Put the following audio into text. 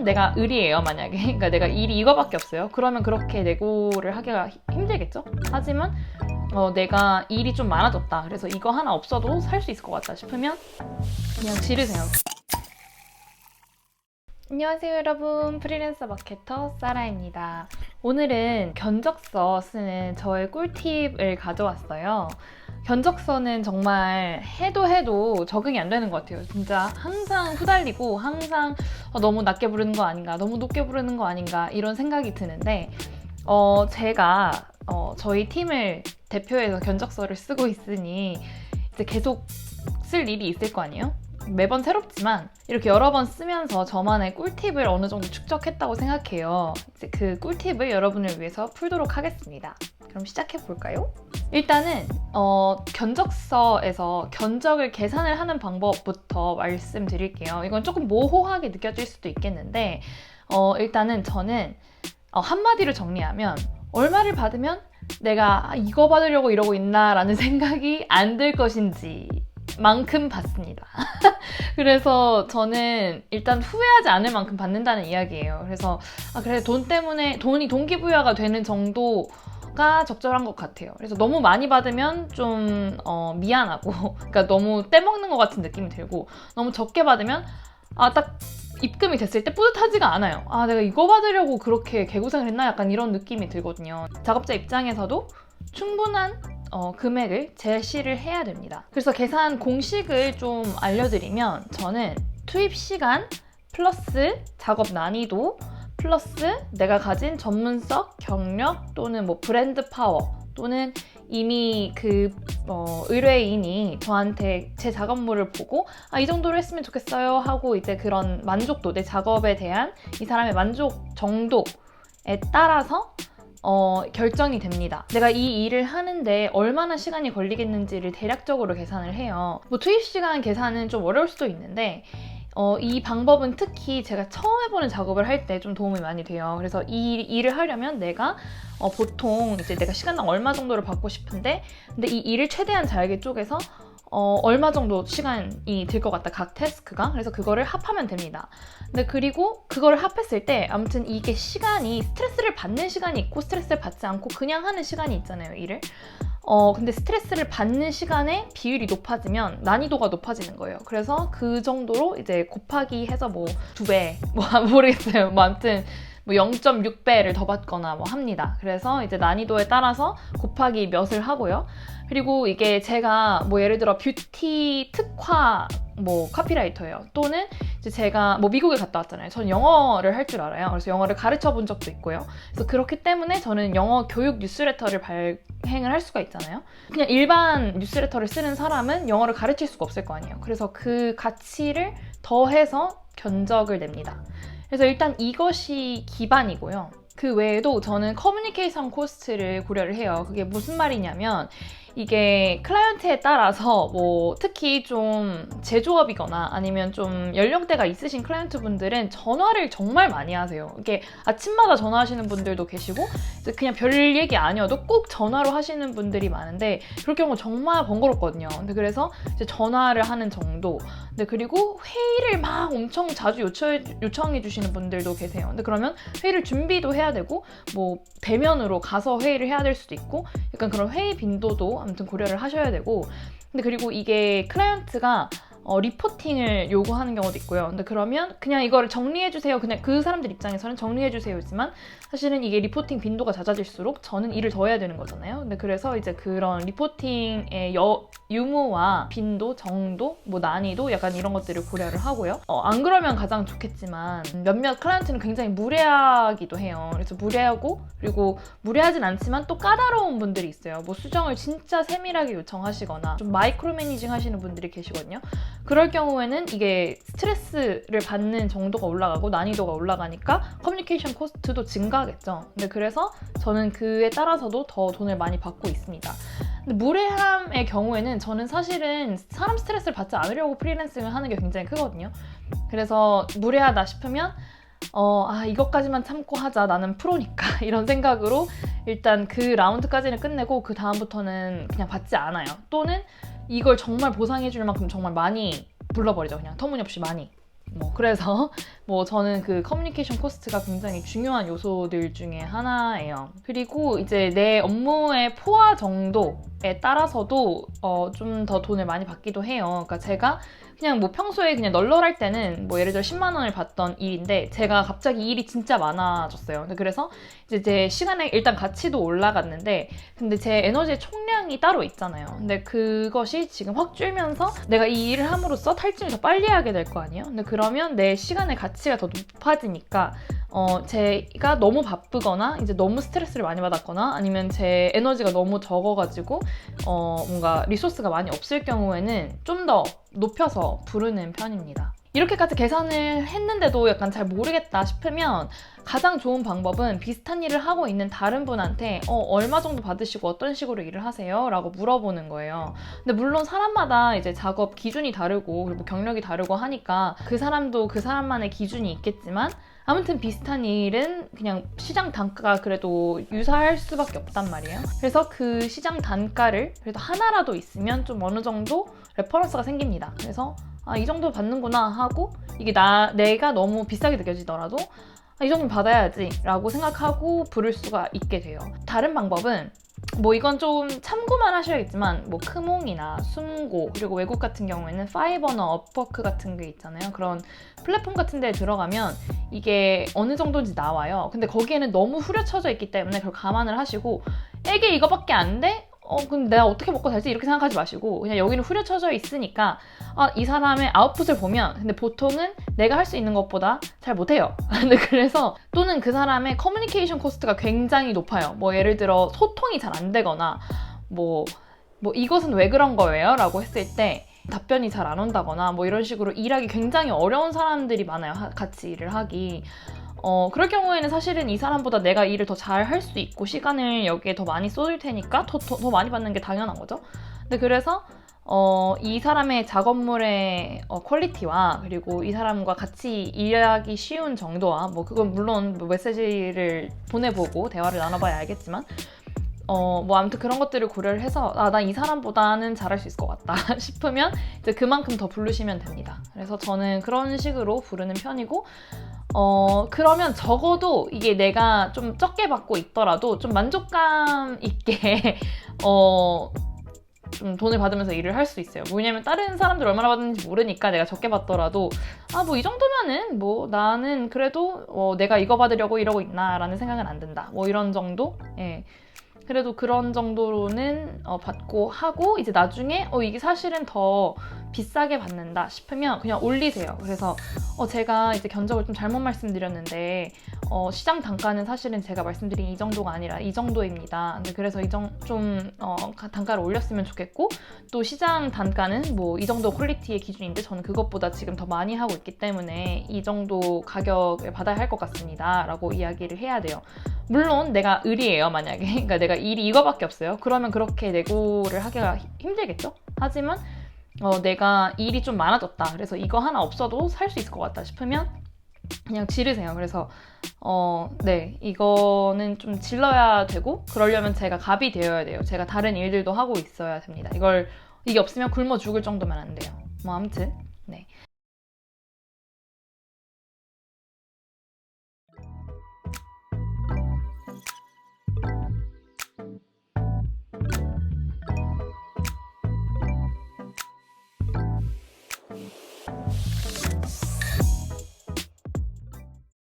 내가 을이에요, 만약에. 그러니까 내가 일이 이거밖에 없어요. 그러면 그렇게 내고를 하기가 힘들겠죠? 하지만 내가 일이 좀 많아졌다. 그래서 이거 하나 없어도 살 수 있을 것 같다 싶으면 그냥 지르세요. 안녕하세요 여러분, 프리랜서 마케터 사라입니다. 오늘은 견적서 쓰는 저의 꿀팁을 가져왔어요. 견적서는 정말 해도 적응이 안 되는 것 같아요. 진짜 항상 후달리고 항상 너무 낮게 부르는 거 아닌가, 너무 높게 부르는 거 아닌가 이런 생각이 드는데 제가 저희 팀을 대표해서 견적서를 쓰고 있으니 이제 계속 쓸 일이 있을 거 아니에요? 매번 새롭지만 이렇게 여러 번 쓰면서 저만의 꿀팁을 어느 정도 축적했다고 생각해요. 이제 그 꿀팁을 여러분을 위해서 풀도록 하겠습니다. 그럼 시작해 볼까요? 일단은 견적서에서 견적을 계산을 하는 방법부터 말씀드릴게요. 이건 조금 모호하게 느껴질 수도 있겠는데 일단은 저는 한마디로 정리하면 얼마를 받으면 내가 이거 받으려고 이러고 있나 라는 생각이 안 들 것인지 만큼 받습니다. 그래서 저는 일단 후회하지 않을 만큼 받는다는 이야기예요. 그래서 그래 돈 때문에 돈이 동기부여가 되는 정도가 적절한 것 같아요. 그래서 너무 많이 받으면 좀 미안하고 그러니까 너무 떼먹는 것 같은 느낌이 들고, 너무 적게 받으면 딱 입금이 됐을 때 뿌듯하지가 않아요. 내가 이거 받으려고 그렇게 개고생을 했나? 약간 이런 느낌이 들거든요. 작업자 입장에서도 충분한 금액을 제시를 해야 됩니다. 그래서 계산 공식을 좀 알려드리면, 저는 투입 시간 플러스 작업 난이도 플러스 내가 가진 전문성, 경력 또는 뭐 브랜드 파워 또는 이미 그 의뢰인이 저한테 제 작업물을 보고 이 정도로 했으면 좋겠어요 하고 이제 그런 만족도, 내 작업에 대한 이 사람의 만족 정도에 따라서 결정이 됩니다. 내가 이 일을 하는데 얼마나 시간이 걸리겠는지를 대략적으로 계산을 해요. 뭐 투입 시간 계산은 좀 어려울 수도 있는데 이 방법은 특히 제가 처음 해보는 작업을 할 때 좀 도움이 많이 돼요. 그래서 이 일을 하려면 내가 보통 이제 내가 시간당 얼마 정도를 받고 싶은데, 근데 이 일을 최대한 잘게 쪼개서 얼마 정도 시간이 들 것 같다, 각 태스크가. 그래서 그거를 합하면 됩니다. 근데 그리고 그걸 합했을 때 아무튼 이게 시간이 스트레스를 받는 시간이 있고 스트레스를 받지 않고 그냥 하는 시간이 있잖아요, 일을. 근데 스트레스를 받는 시간의 비율이 높아지면 난이도가 높아지는 거예요. 그래서 그 정도로 이제 곱하기 해서 뭐 2배, 뭐 모르겠어요. 뭐 아무튼 뭐 0.6배를 더 받거나 뭐 합니다. 그래서 이제 난이도에 따라서 곱하기 몇을 하고요. 그리고 이게 제가 뭐 예를 들어 뷰티 특화 뭐 카피라이터예요. 또는 이제 제가 뭐 미국에 갔다 왔잖아요. 전 영어를 할 줄 알아요. 그래서 영어를 가르쳐 본 적도 있고요. 그래서 그렇기 때문에 저는 영어 교육 뉴스레터를 발행을 할 수가 있잖아요. 그냥 일반 뉴스레터를 쓰는 사람은 영어를 가르칠 수가 없을 거 아니에요. 그래서 그 가치를 더해서 견적을 냅니다. 그래서 일단 이것이 기반이고요. 그 외에도 저는 커뮤니케이션 코스트를 고려를 해요. 그게 무슨 말이냐면, 이게 클라이언트에 따라서 뭐 특히 좀 제조업이거나 아니면 좀 연령대가 있으신 클라이언트 분들은 전화를 정말 많이 하세요. 이게 아침마다 전화하시는 분들도 계시고 그냥 별 얘기 아니어도 꼭 전화로 하시는 분들이 많은데, 그럴 경우 정말 번거롭거든요. 근데 그래서 이제 전화를 하는 정도. 근데 그리고 회의를 막 엄청 자주 요청해 주시는 분들도 계세요. 근데 그러면 회의를 준비도 해야 되고 뭐 대면으로 가서 회의를 해야 될 수도 있고, 약간 그런 회의 빈도도 아무튼 고려를 하셔야 되고. 근데 그리고 이게 클라이언트가 리포팅을 요구하는 경우도 있고요. 근데 그러면 그냥 이거를 정리해주세요. 그냥 그 사람들 입장에서는 정리해주세요지만 사실은 이게 리포팅 빈도가 낮아질수록 저는 일을 더 해야 되는 거잖아요. 근데 그래서 이제 그런 리포팅의 유무와 빈도, 정도, 뭐 난이도 약간 이런 것들을 고려를 하고요. 안 그러면 가장 좋겠지만 몇몇 클라이언트는 굉장히 무례하기도 해요. 그래서 무례하고, 그리고 무례하진 않지만 또 까다로운 분들이 있어요. 뭐 수정을 진짜 세밀하게 요청하시거나 좀 마이크로 매니징 하시는 분들이 계시거든요. 그럴 경우에는 이게 스트레스를 받는 정도가 올라가고 난이도가 올라가니까 커뮤니케이션 코스트도 증가하겠죠. 근데 그래서 저는 그에 따라서도 더 돈을 많이 받고 있습니다. 근데 무례함의 경우에는 저는 사실은 사람 스트레스를 받지 않으려고 프리랜싱을 하는 게 굉장히 크거든요. 그래서 무례하다 싶으면 이것까지만 참고 하자, 나는 프로니까 이런 생각으로 일단 그 라운드까지는 끝내고 그 다음부터는 그냥 받지 않아요. 또는 이걸 정말 보상해줄 만큼 정말 많이 불러버리죠. 그냥 터무니없이 많이. 그래서 저는 그 커뮤니케이션 코스트가 굉장히 중요한 요소들 중에 하나예요. 그리고 이제 내 업무의 포화 정도에 따라서도 좀 더 돈을 많이 받기도 해요. 그러니까 제가 그냥 평소에 그냥 널널할 때는 예를 들어 10만 원을 받던 일인데 제가 갑자기 일이 진짜 많아졌어요. 그래서 이제 제 시간의 일단 가치도 올라갔는데 근데 제 에너지의 총량이 따로 있잖아요. 근데 그것이 지금 확 줄면서 내가 이 일을 함으로써 탈진을 더 빨리 하게 될 거 아니에요? 근데 그러면 내 시간의 가치가 더 높아지니까 제가 너무 바쁘거나 이제 너무 스트레스를 많이 받았거나 아니면 제 에너지가 너무 적어가지고 뭔가 리소스가 많이 없을 경우에는 좀 더 높여서 부르는 편입니다. 이렇게까지 계산을 했는데도 약간 잘 모르겠다 싶으면 가장 좋은 방법은 비슷한 일을 하고 있는 다른 분한테 얼마 정도 받으시고 어떤 식으로 일을 하세요? 라고 물어보는 거예요. 근데 물론 사람마다 이제 작업 기준이 다르고 그리고 경력이 다르고 하니까 그 사람도 그 사람만의 기준이 있겠지만 아무튼 비슷한 일은 그냥 시장 단가가 그래도 유사할 수밖에 없단 말이에요. 그래서 그 시장 단가를 그래도 하나라도 있으면 좀 어느 정도 레퍼런스가 생깁니다. 그래서 이 정도 받는구나 하고 이게 내가 너무 비싸게 느껴지더라도 이 정도는 받아야지 라고 생각하고 부를 수가 있게 돼요. 다른 방법은 이건 좀 참고만 하셔야겠지만 크몽이나 숨고 그리고 외국 같은 경우에는 파이버나 업워크 같은 게 있잖아요. 그런 플랫폼 같은 데에 들어가면 이게 어느 정도인지 나와요. 근데 거기에는 너무 후려쳐져 있기 때문에 그걸 감안을 하시고 이게 이거밖에 안 돼? 그럼 내가 어떻게 먹고 살지? 이렇게 생각하지 마시고 그냥 여기는 후려쳐져 있으니까 이 사람의 아웃풋을 보면 근데 보통은 내가 할 수 있는 것보다 잘 못해요. 근데 그래서 또는 그 사람의 커뮤니케이션 코스트가 굉장히 높아요. 예를 들어 소통이 잘 안 되거나 이것은 왜 그런 거예요? 라고 했을 때 답변이 잘 안 온다거나 이런 식으로 일하기 굉장히 어려운 사람들이 많아요. 같이 일을 하기. 그럴 경우에는 사실은 이 사람보다 내가 일을 더 잘 할 수 있고 시간을 여기에 더 많이 쏟을 테니까 더 많이 받는 게 당연한 거죠. 근데 그래서 이 사람의 작업물의 퀄리티와 그리고 이 사람과 같이 일하기 쉬운 정도와 그건 물론 메시지를 보내보고 대화를 나눠봐야 알겠지만 아무튼 그런 것들을 고려를 해서 난 이 사람보다는 잘할 수 있을 것 같다 싶으면 이제 그만큼 더 부르시면 됩니다. 그래서 저는 그런 식으로 부르는 편이고 그러면 적어도 이게 내가 좀 적게 받고 있더라도 좀 만족감 있게 좀 돈을 받으면서 일을 할 수 있어요. 왜냐면 다른 사람들 얼마나 받는지 모르니까 내가 적게 받더라도 이 정도면은 나는 그래도 내가 이거 받으려고 이러고 있나 라는 생각은 안 든다. 이런 정도? 예. 그래도 그런 정도로는 받고 하고 이제 나중에 이게 사실은 더 비싸게 받는다 싶으면 그냥 올리세요. 그래서 제가 이제 견적을 좀 잘못 말씀드렸는데 시장 단가는 사실은 제가 말씀드린 이 정도가 아니라 이 정도입니다. 근데 그래서 단가를 올렸으면 좋겠고 또 시장 단가는 이 정도 퀄리티의 기준인데 저는 그것보다 지금 더 많이 하고 있기 때문에 이 정도 가격을 받아야 할 것 같습니다. 라고 이야기를 해야 돼요. 물론 내가 을이에요, 만약에. 그러니까 내가 일이 이거밖에 없어요. 그러면 그렇게 내고를 하기가 힘들겠죠? 하지만 내가 일이 좀 많아졌다. 그래서 이거 하나 없어도 살 수 있을 것 같다 싶으면 그냥 지르세요. 그래서 네, 이거는 좀 질러야 되고 그러려면 제가 갑이 되어야 돼요. 제가 다른 일들도 하고 있어야 됩니다. 이게 없으면 굶어 죽을 정도면 안 돼요. 아무튼